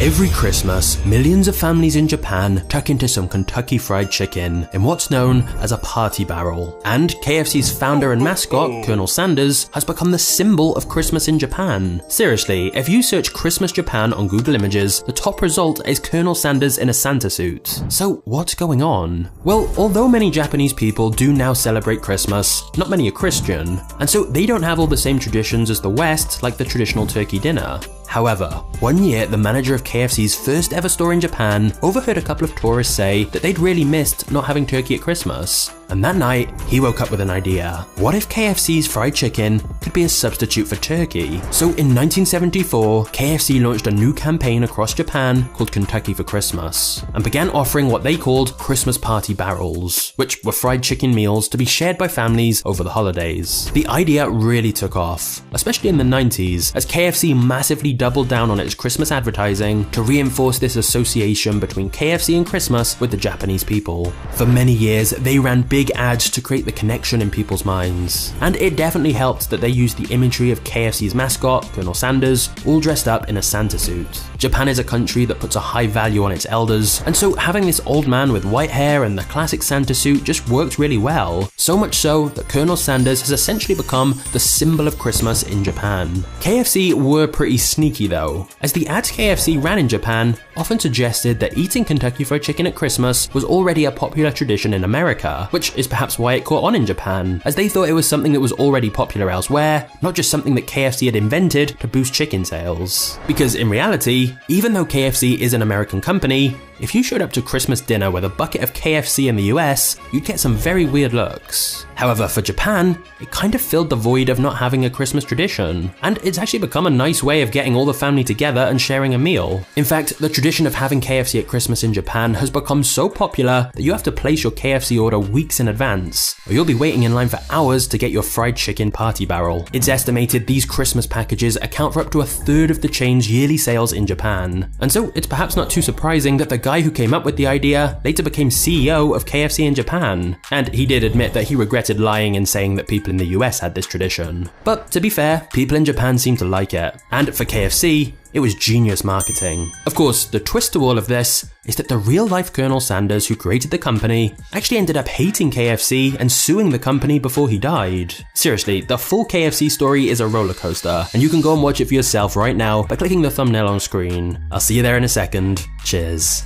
Every Christmas, millions of families in Japan tuck into some Kentucky Fried Chicken in what's known as a party barrel. And KFC's founder and mascot, Colonel Sanders, has become the symbol of Christmas in Japan. Seriously, if you search Christmas Japan on Google Images, the top result is Colonel Sanders in a Santa suit. So what's going on? Well, although many Japanese people do now celebrate Christmas, not many are Christian, and so they don't have all the same traditions as the West, like the traditional turkey dinner. However, one year the manager of KFC's first ever store in Japan overheard a couple of tourists say that they'd really missed not having turkey at Christmas. And that night, he woke up with an idea. What if KFC's fried chicken could be a substitute for turkey? So in 1974, KFC launched a new campaign across Japan called Kentucky for Christmas, and began offering what they called Christmas party barrels, which were fried chicken meals to be shared by families over the holidays. The idea really took off, especially in the 90s, as KFC massively doubled down on its Christmas advertising to reinforce this association between KFC and Christmas with the Japanese people. For many years, they ran big ads to create the connection in people's minds. And it definitely helped that they used the imagery of KFC's mascot, Colonel Sanders, all dressed up in a Santa suit. Japan is a country that puts a high value on its elders, and so having this old man with white hair and the classic Santa suit just worked really well. So much so that Colonel Sanders has essentially become the symbol of Christmas in Japan. KFC were pretty sneaky though, as the ads KFC ran in Japan often suggested that eating Kentucky Fried Chicken at Christmas was already a popular tradition in America, which is perhaps why it caught on in Japan, as they thought it was something that was already popular elsewhere, not just something that KFC had invented to boost chicken sales. Because in reality, even though KFC is an American company, if you showed up to Christmas dinner with a bucket of KFC in the US, you'd get some very weird looks. However, for Japan, it kind of filled the void of not having a Christmas tradition, and it's actually become a nice way of getting all the family together and sharing a meal. In fact, the tradition of having KFC at Christmas in Japan has become so popular that you have to place your KFC order weeks in advance, or you'll be waiting in line for hours to get your fried chicken party barrel. It's estimated these Christmas packages account for up to a third of the chain's yearly sales in Japan, and so it's perhaps not too surprising that the guy who came up with the idea later became CEO of KFC in Japan, and he did admit that he regretted lying and saying that people in the US had this tradition. But to be fair, people in Japan seem to like it, and for KFC, it was genius marketing. Of course, the twist to all of this is that the real-life Colonel Sanders who created the company actually ended up hating KFC and suing the company before he died. Seriously, the full KFC story is a roller coaster, and you can go and watch it for yourself right now by clicking the thumbnail on screen. I'll see you there in a second. Cheers.